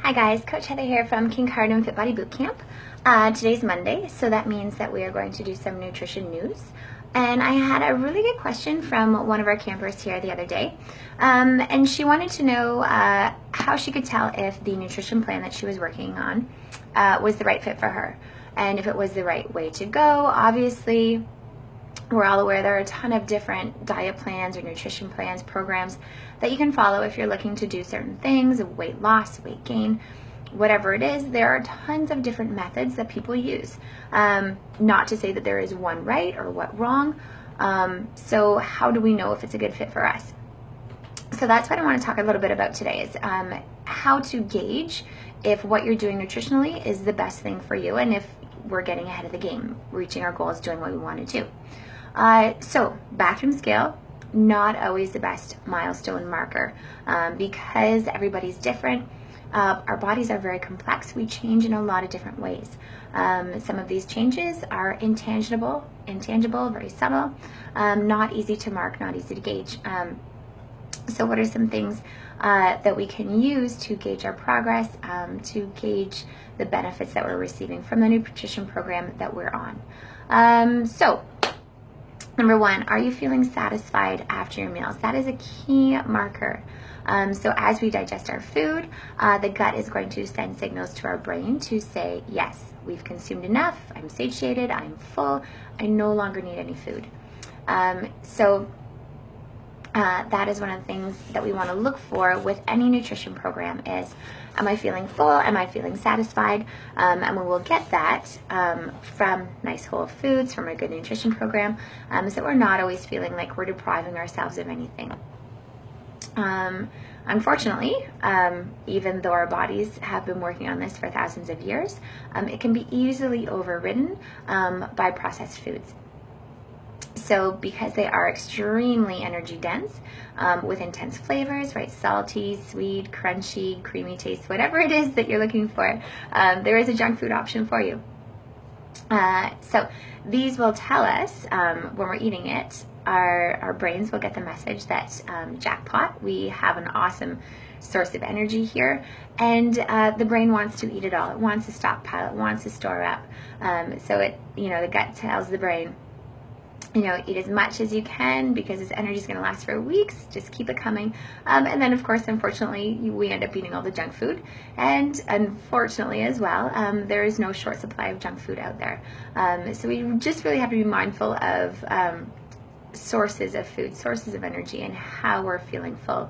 Hi guys, Coach Heather here from King Cardinal Fit Body Bootcamp. Today's Monday, so that means that we are going to do some nutrition news. And I had a really good question from one of our campers here the other day. And she wanted to know how she could tell if the nutrition plan that she was working on was the right fit for her. And if it was the right way to go. Obviously, we're all aware there are a ton of different diet plans or nutrition plans, programs that you can follow if you're looking to do certain things, weight loss, weight gain, whatever it is. There are tons of different methods that people use. Not to say that there is one right or what wrong. So how do we know if it's a good fit for us? So that's what I want to talk a little bit about today is how to gauge if what you're doing nutritionally is the best thing for you and if we're getting ahead of the game, reaching our goals, doing what we want to do. So bathroom scale, not always the best milestone marker because everybody's different. Our bodies are very complex. We change in a lot of different ways. Some of these changes are intangible, very subtle, not easy to mark, not easy to gauge. So what are some things that we can use to gauge our progress, to gauge the benefits that we're receiving from the nutrition program that we're on? So number one, are you feeling satisfied after your meals? That is a key marker. So as we digest our food, the gut is going to send signals to our brain to say, yes, we've consumed enough, I'm satiated, I'm full, I no longer need any food. That is one of the things that we want to look for with any nutrition program is, am I feeling full? Am I feeling satisfied? And we will get that from nice whole foods, from a good nutrition program, so we're not always feeling like we're depriving ourselves of anything. Unfortunately, even though our bodies have been working on this for thousands of years, it can be easily overridden by processed foods. So because they are extremely energy dense with intense flavors, right? Salty, sweet, crunchy, creamy taste, whatever it is that you're looking for, there is a junk food option for you. So these will tell us when we're eating it, our brains will get the message that jackpot, we have an awesome source of energy here, and the brain wants to eat it all. It wants to stockpile, it wants to store up. So it, the gut tells the brain, eat as much as you can because this energy is going to last for weeks. Just keep it coming. And then, of course, unfortunately, we end up eating all the junk food. And unfortunately as well, there is no short supply of junk food out there. So we just really have to be mindful of sources of food, sources of energy, and how we're feeling full.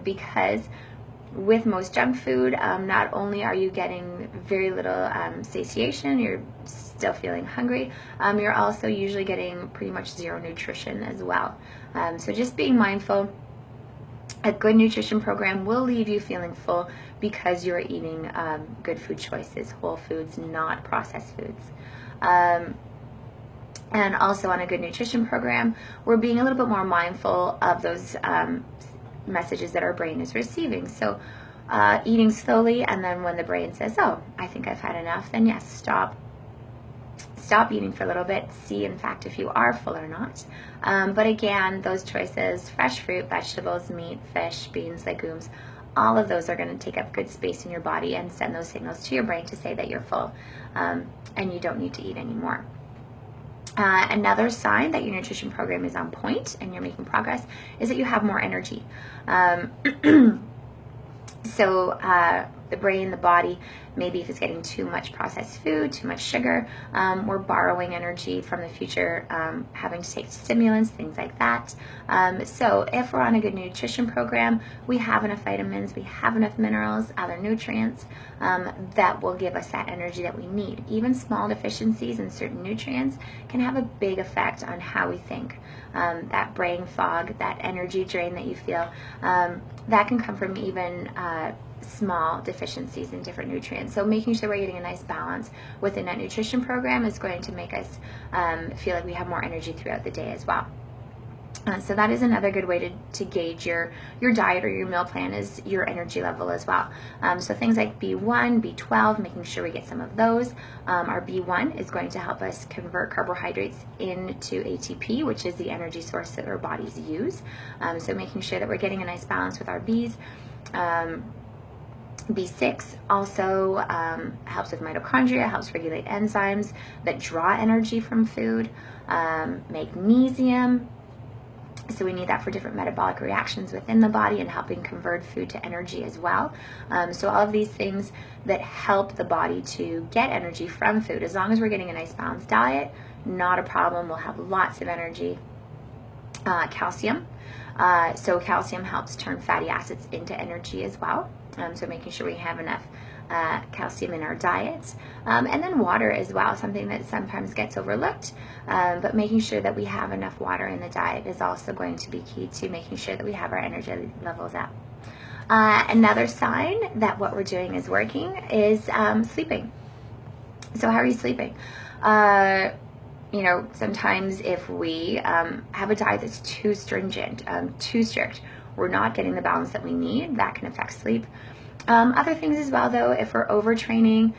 Because with most junk food, not only are you getting very little satiation, you're still feeling hungry, you're also usually getting pretty much zero nutrition as well. So just being mindful, a good nutrition program will leave you feeling full because you're eating good food choices, whole foods, not processed foods. And also on a good nutrition program, we're being a little bit more mindful of those messages that our brain is receiving. So eating slowly, and then when the brain says, oh, I think I've had enough, then yes, stop eating for a little bit, see in fact if you are full or not. But again, those choices, fresh fruit, vegetables, meat, fish, beans, legumes, all of those are going to take up good space in your body and send those signals to your brain to say that you're full and you don't need to eat anymore. Another sign that your nutrition program is on point and you're making progress is that you have more energy. So the brain, the body, maybe if it's getting too much processed food, too much sugar, we're borrowing energy from the future, having to take stimulants, things like that. So if we're on a good nutrition program, we have enough vitamins, we have enough minerals, other nutrients that will give us that energy that we need. Even small deficiencies in certain nutrients can have a big effect on how we think. That brain fog, that energy drain that you feel, that can come from even small deficiencies in different nutrients. So making sure we're getting a nice balance within that nutrition program is going to make us feel like we have more energy throughout the day as well. So that is another good way to gauge your diet or your meal plan is your energy level as well. So things like B1, B12, making sure we get some of those. Our B1 is going to help us convert carbohydrates into ATP, which is the energy source that our bodies use. So making sure that we're getting a nice balance with our Bs. B6 also helps with mitochondria, helps regulate enzymes that draw energy from food. Magnesium, so we need that for different metabolic reactions within the body and helping convert food to energy as well. So all of these things that help the body to get energy from food, as long as we're getting a nice balanced diet, not a problem. We'll have lots of energy. Calcium. So calcium helps turn fatty acids into energy as well. So making sure we have enough calcium in our diets. And then water as well, something that sometimes gets overlooked. But making sure that we have enough water in the diet is also going to be key to making sure that we have our energy levels up. Another sign that what we're doing is working is sleeping. So how are you sleeping? You know, sometimes if we have a diet that's too stringent, too strict, we're not getting the balance that we need. That can affect sleep. Other things as well, though, if we're overtraining,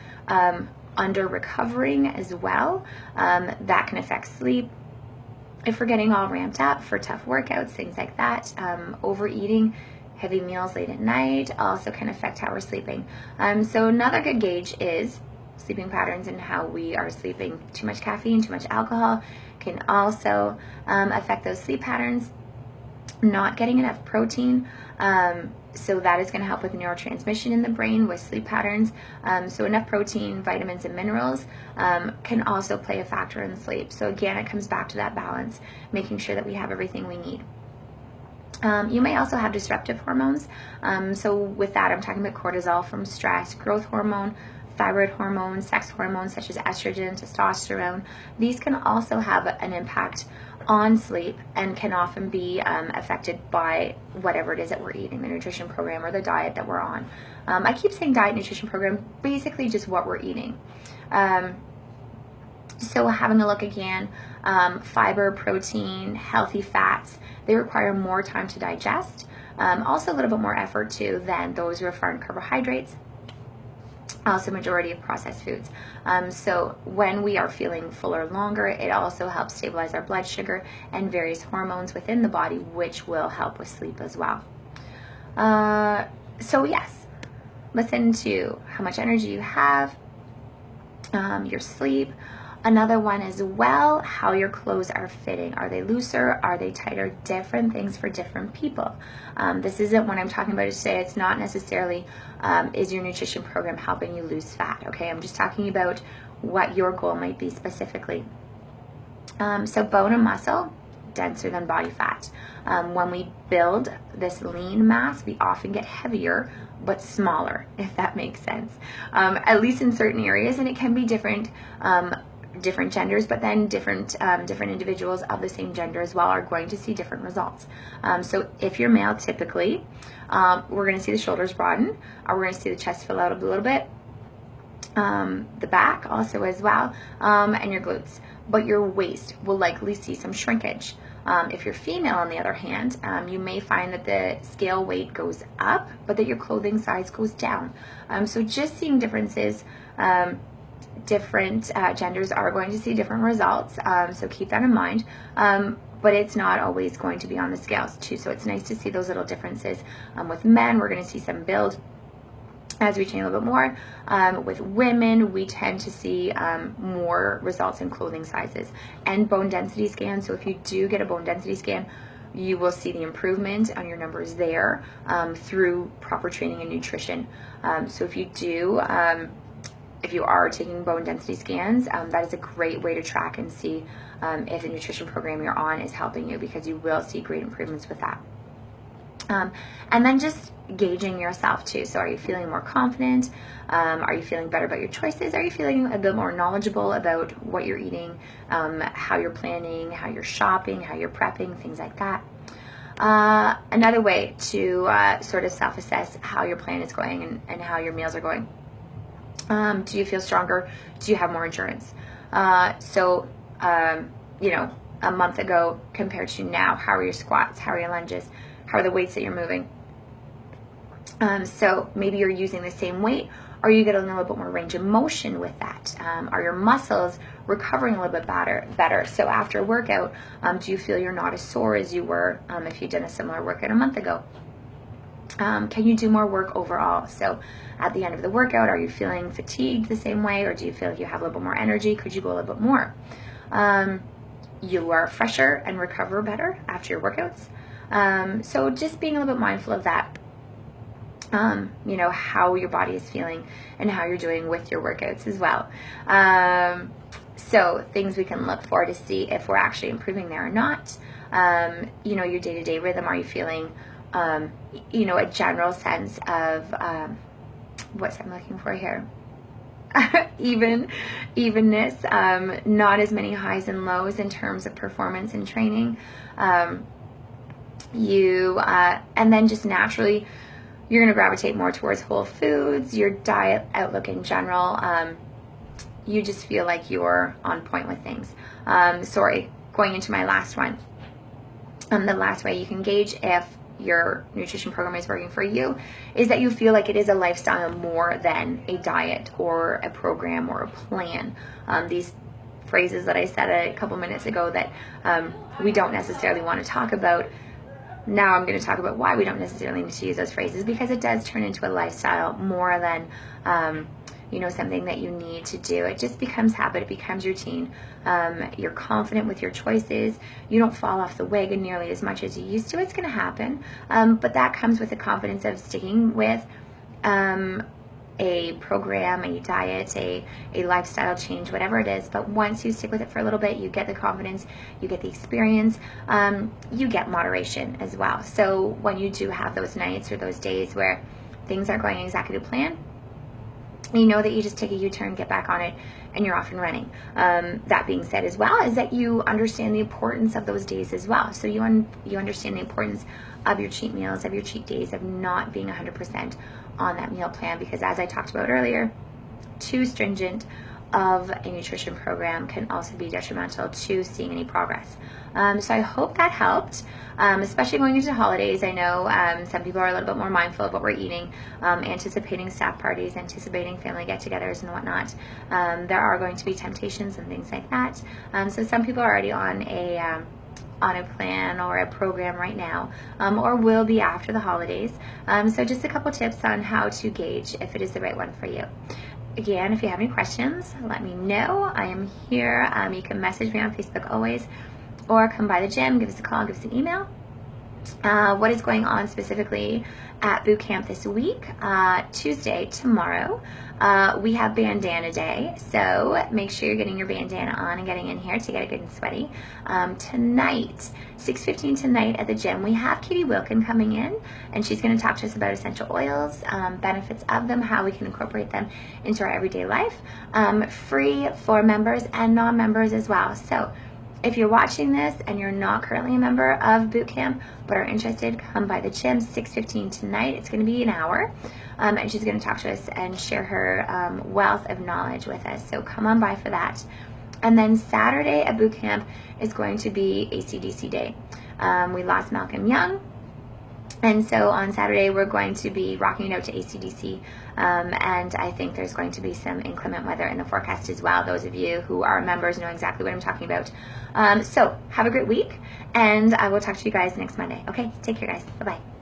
under recovering as well, that can affect sleep. If we're getting all ramped up for tough workouts, things like that, overeating, heavy meals late at night also can affect how we're sleeping. So another good gauge is sleeping patterns and how we are sleeping. Too much caffeine, too much alcohol can also affect those sleep patterns. Not getting enough protein, so that is going to help with neurotransmission in the brain with sleep patterns. So enough protein, vitamins, and minerals can also play a factor in sleep. So again, it comes back to that balance, making sure that we have everything we need. You may also have disruptive hormones. So with that, I'm talking about cortisol from stress, growth hormone, thyroid hormones, sex hormones such as estrogen, testosterone. These can also have an impact on sleep and can often be affected by whatever it is that we're eating, the nutrition program or the diet that we're on. I keep saying diet nutrition program, basically just what we're eating. So having a look again, fiber, protein, healthy fats, they require more time to digest. Also a little bit more effort too than those refined carbohydrates. Also majority of processed foods. So when we are feeling fuller longer, it also helps stabilize our blood sugar and various hormones within the body, which will help with sleep as well. So yes, listen to how much energy you have, your sleep. Another one as well, how your clothes are fitting. Are they looser? Are they tighter? Different things for different people. This isn't what I'm talking about today. It's not necessarily is your nutrition program helping you lose fat, okay? I'm just talking about what your goal might be specifically. So bone and muscle, denser than body fat. When we build this lean mass, we often get heavier but smaller, if that makes sense. At least in certain areas, and it can be different different genders, but then different individuals of the same gender as well are going to see different results. So if you're male, typically, we're going to see the shoulders broaden, or we're going to see the chest fill out a little bit, the back also as well, and your glutes. But your waist will likely see some shrinkage. If you're female, on the other hand, you may find that the scale weight goes up, but that your clothing size goes down. So just seeing differences, different genders are going to see different results, so keep that in mind. But it's not always going to be on the scales too, so it's nice to see those little differences. With men, we're going to see some build as we train a little bit more. With women, we tend to see more results in clothing sizes and bone density scans. So if you do get a bone density scan, you will see the improvement on your numbers there through proper training and nutrition. So if you do, if you are taking bone density scans, that is a great way to track and see if the nutrition program you're on is helping you, because you will see great improvements with that. And then just gauging yourself too. So are you feeling more confident? Are you feeling better about your choices? Are you feeling a bit more knowledgeable about what you're eating, how you're planning, how you're shopping, how you're prepping, things like that? Another way to sort of self-assess how your plan is going and how your meals are going. Do you feel stronger? Do you have more endurance? You know, a month ago compared to now, how are your squats? How are your lunges? How are the weights that you're moving? So maybe you're using the same weight, or you get a little bit more range of motion with that. Are your muscles recovering a little bit better? So after a workout, do you feel you're not as sore as you were if you did a similar workout a month ago? Can you do more work overall? So at the end of the workout, are you feeling fatigued the same way, or do you feel like you have a little bit more energy? Could you go a little bit more? You are fresher and recover better after your workouts. So just being a little bit mindful of that, you know, how your body is feeling and how you're doing with your workouts as well. So things we can look for to see if we're actually improving there or not. You know, your day-to-day rhythm. Are you feeling, you know, a general sense of, what's I'm looking for here? Evenness, not as many highs and lows in terms of performance and training. And then just naturally, you're going to gravitate more towards whole foods, your diet outlook in general. You just feel like you're on point with things. Sorry, going into my last one. The last way you can gauge if your nutrition program is working for you is that you feel like it is a lifestyle more than a diet or a program or a plan. These phrases that I said a couple minutes ago that we don't necessarily want to talk about. Now I'm going to talk about why we don't necessarily need to use those phrases, because it does turn into a lifestyle more than you know, something that you need to do. It just becomes habit. It becomes routine. You're confident with your choices. You don't fall off the wagon nearly as much as you used to. It's going to happen. But that comes with the confidence of sticking with a program, a diet, a lifestyle change, whatever it is. But once you stick with it for a little bit, you get the confidence, you get the experience, you get moderation as well. So when you do have those nights or those days where things aren't going exactly to plan, you know that you just take a U-turn, get back on it, and you're off and running. That being said as well, is that you understand the importance of those days as well. So you understand the importance of your cheat meals, of your cheat days, of not being 100% on that meal plan, because as I talked about earlier, too stringent of a nutrition program can also be detrimental to seeing any progress. So I hope that helped, especially going into holidays. I know some people are a little bit more mindful of what we're eating, anticipating staff parties, anticipating family get-togethers and whatnot. There are going to be temptations and things like that. So some people are already on a plan or a program right now, or will be after the holidays. So just a couple tips on how to gauge if it is the right one for you. Again, if you have any questions, let me know. I am here. You can message me on Facebook always, or come by the gym, give us a call, give us an email. What is going on specifically at boot camp this week? Tuesday, tomorrow, we have bandana day, so make sure you're getting your bandana on and getting in here to get it good and sweaty. Tonight, 6:15 tonight at the gym, we have Katie Wilkin coming in, and she's going to talk to us about essential oils, benefits of them, how we can incorporate them into our everyday life, free for members and non-members as well. So if you're watching this and you're not currently a member of boot camp but are interested, come by the gym, 6:15 tonight. It's going to be an hour, and she's going to talk to us and share her wealth of knowledge with us. So come on by for that. And then Saturday at boot camp is going to be AC/DC day. We lost Malcolm Young, and so on Saturday we're going to be rocking it out to AC/DC, and I think there's going to be some inclement weather in the forecast as well. Those of you who are members know exactly what I'm talking about. So have a great week, and I will talk to you guys next Monday. Okay, take care guys. Bye-bye.